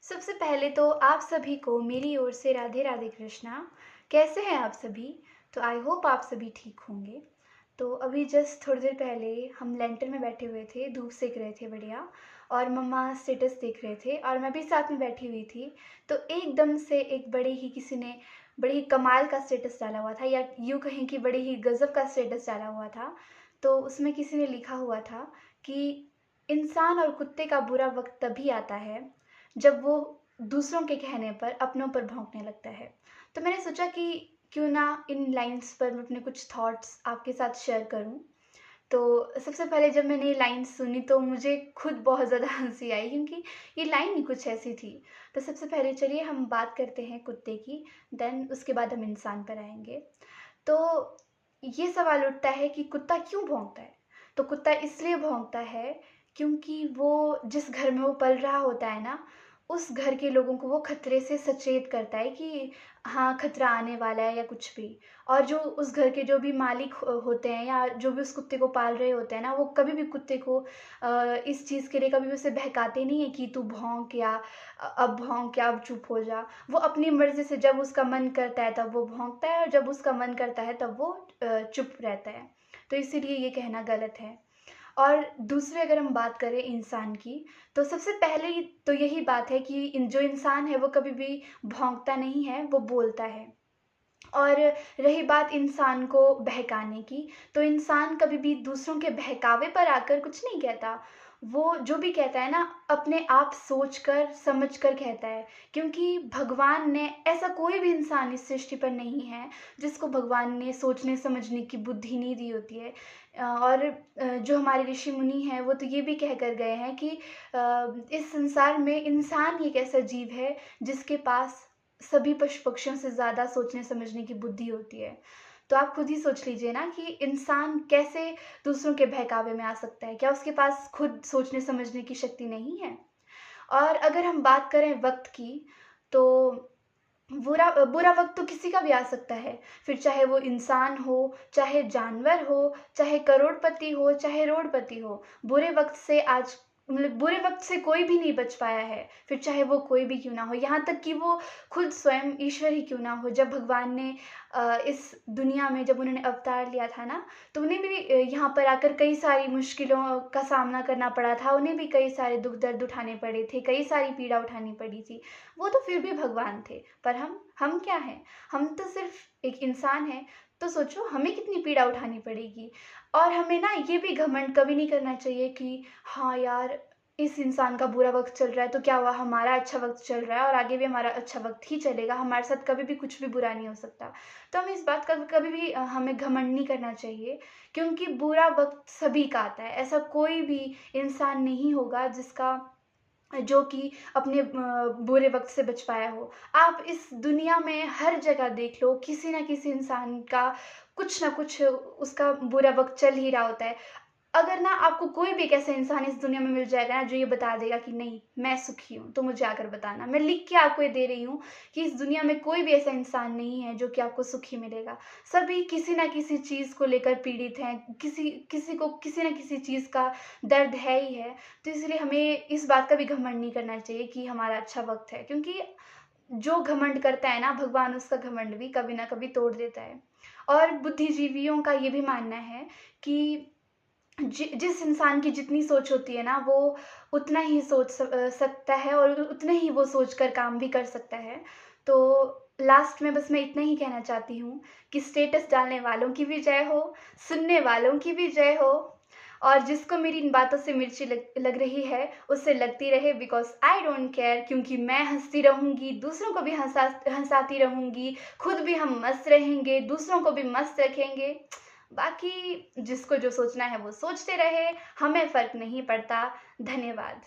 सबसे पहले तो आप सभी को मेरी ओर से राधे राधे कृष्णा। कैसे हैं आप सभी? तो आई होप आप सभी ठीक होंगे। तो अभी जस्ट थोड़ी देर पहले हम लेंटर में बैठे हुए थे, धूप सेक रहे थे बढ़िया। और मम्मा स्टेटस देख रहे थे और मैं भी साथ में बैठी हुई थी। तो एकदम से एक बड़े ही किसी ने बड़े ही कमाल का स्टेटस डाला हुआ था, या यूँ कहें कि बड़े ही गज़ब का स्टेटस डाला हुआ था। तो उसमें किसी ने लिखा हुआ था कि इंसान और कुत्ते का बुरा वक्त तभी आता है जब वो दूसरों के कहने पर अपनों पर भौंकने लगता है। तो मैंने सोचा कि क्यों ना इन लाइन्स पर मैं अपने कुछ थॉट्स आपके साथ शेयर करूँ। तो सबसे पहले जब मैंने ये लाइन सुनी तो मुझे खुद बहुत ज़्यादा हँसी आई, क्योंकि ये लाइन ही कुछ ऐसी थी। तो सबसे पहले चलिए हम बात करते हैं कुत्ते की, देन उसके बाद हम इंसान पर आएँगे। तो ये सवाल उठता है कि कुत्ता क्यों भौंकता है? तो कुत्ता इसलिए भौंकता है क्योंकि वो जिस घर में वो पल रहा होता है ना, उस घर के लोगों को वो खतरे से सचेत करता है कि हाँ, खतरा आने वाला है या कुछ भी। और जो उस घर के जो भी मालिक होते हैं या जो भी उस कुत्ते को पाल रहे होते हैं ना, वो कभी भी कुत्ते को इस चीज़ के लिए कभी भी उसे बहकाते नहीं हैं कि तू भौंक या अब भौंक या अब चुप हो जा। वो अपनी मर्ज़ी से जब उसका मन करता है तब वो भौंकता है, और जब उसका मन करता है तब वो चुप रहता है। तो इसीलिए ये कहना गलत है। और दूसरी अगर हम बात करें इंसान की, तो सबसे पहले तो यही बात है कि जो इंसान है वो कभी भी भौंकता नहीं है, वो बोलता है। और रही बात इंसान को बहकाने की, तो इंसान कभी भी दूसरों के बहकावे पर आकर कुछ नहीं कहता। वो जो भी कहता है ना, अपने आप सोच-कर, समझ-कर कहता है। क्योंकि भगवान ने ऐसा कोई भी इंसान इस सृष्टि पर नहीं है, जिसको भगवान ने सोचने-समझने की बुद्धि नहीं दी होती है। और जो हमारे ऋषि-मुनि हैं, वो तो ये भी कह कर गए हैं कि इस संसार में इंसान ही एक ऐसा जीव है, जिसके पास सभी पशु-पक्षियों से ज़्यादा सोचने-समझने की बुद्धि होती है। तो आप खुद ही सोच लीजिए ना कि इंसान कैसे दूसरों के बहकावे में आ सकता है? क्या उसके पास खुद सोचने-समझने की शक्ति नहीं है? और अगर हम बात करें वक़्त की, तो बुरा वक़्त तो किसी का भी आ सकता है। फिर चाहे वो इंसान हो, चाहे जानवर हो, चाहे करोड़पति हो, चाहे रोडपति हो। बुरे वक़्त से आज मतलब बुरे वक़्त से कोई भी नहीं बच पाया है, फिर चाहे वो कोई भी क्यों ना हो। यहाँ तक कि वो खुद स्वयं ईश्वर ही क्यों ना हो। जब भगवान ने इस दुनिया में जब उन्होंने अवतार लिया था ना, तो उन्हें भी यहाँ पर आकर कई सारी मुश्किलों का सामना करना पड़ा था। उन्हें भी कई सारे दुःख-दर्द उठाने पड़े थे, कई सारी पीड़ा उठानी पड़ी थी। वो तो फिर भी भगवान थे। पर हम क्या हैं? हम तो सिर्फ़ एक इंसान हैं। तो सोचो हमें कितनी पीड़ा उठानी पड़ेगी। और हमें ना ये भी घमंड कभी नहीं करना चाहिए कि हाँ यार, इस इंसान का बुरा वक़्त चल रहा है तो क्या हुआ, हमारा अच्छा वक़्त चल रहा है और आगे भी हमारा अच्छा वक़्त ही चलेगा, हमारे साथ कभी भी कुछ भी बुरा नहीं हो सकता। तो हमें इस बात का कभी भी हमें घमंड नहीं करना चाहिए, क्योंकि बुरा वक़्त सभी का आता है। ऐसा कोई भी इंसान नहीं होगा जिसका जो कि अपने बुरे वक़्त से बच पाया हो। आप इस दुनिया में हर जगह देख लो, किसी न किसी इंसान का कुछ न कुछ उसका बुरा वक़्त चल ही रहा होता है। अगर ना आपको कोई भी एक ऐसा इंसान इस दुनिया में मिल जाएगा ना, जो ये बता देगा कि नहीं, मैं सुखी हूँ, तो मुझे आकर बताना। मैं लिख के आपको ये दे रही हूँ कि इस दुनिया में कोई भी ऐसा इंसान नहीं है जो कि आपको सुखी मिलेगा। सभी किसी न किसी चीज़ को लेकर पीड़ित हैं, किसी किसी को किसी न किसी चीज़ का दर्द है ही है। तो इसलिए हमें इस बात का भी घमंड नहीं करना चाहिए कि हमारा अच्छा वक़्त है, क्योंकि जो घमंड करता है ना, भगवान उसका घमंड भी कभी न कभी तोड़ देता है। और बुद्धिजीवियों का ये भी मानना है कि जिस इंसान की जितनी सोच होती है ना, वो उतना ही सकता है और उतने ही वो सोच कर काम भी कर सकता है। तो लास्ट में बस मैं इतना ही कहना चाहती हूँ कि स्टेटस डालने वालों की भी जय हो, सुनने वालों की भी जय हो, और जिसको मेरी इन बातों से मिर्ची लग लग रही है, उसे लगती रहे, बिकॉज़ आई डोंट केयर, क्योंकि मैं हँसती रहूँगी, दूसरों को भी हँसाती रहूँगी, खुद भी हम मस्त रहेंगे, दूसरों को भी मस्त रखेंगे। बाकी जिसको जो सोचना है वो सोचते रहे, हमें फ़र्क नहीं पड़ता। धन्यवाद।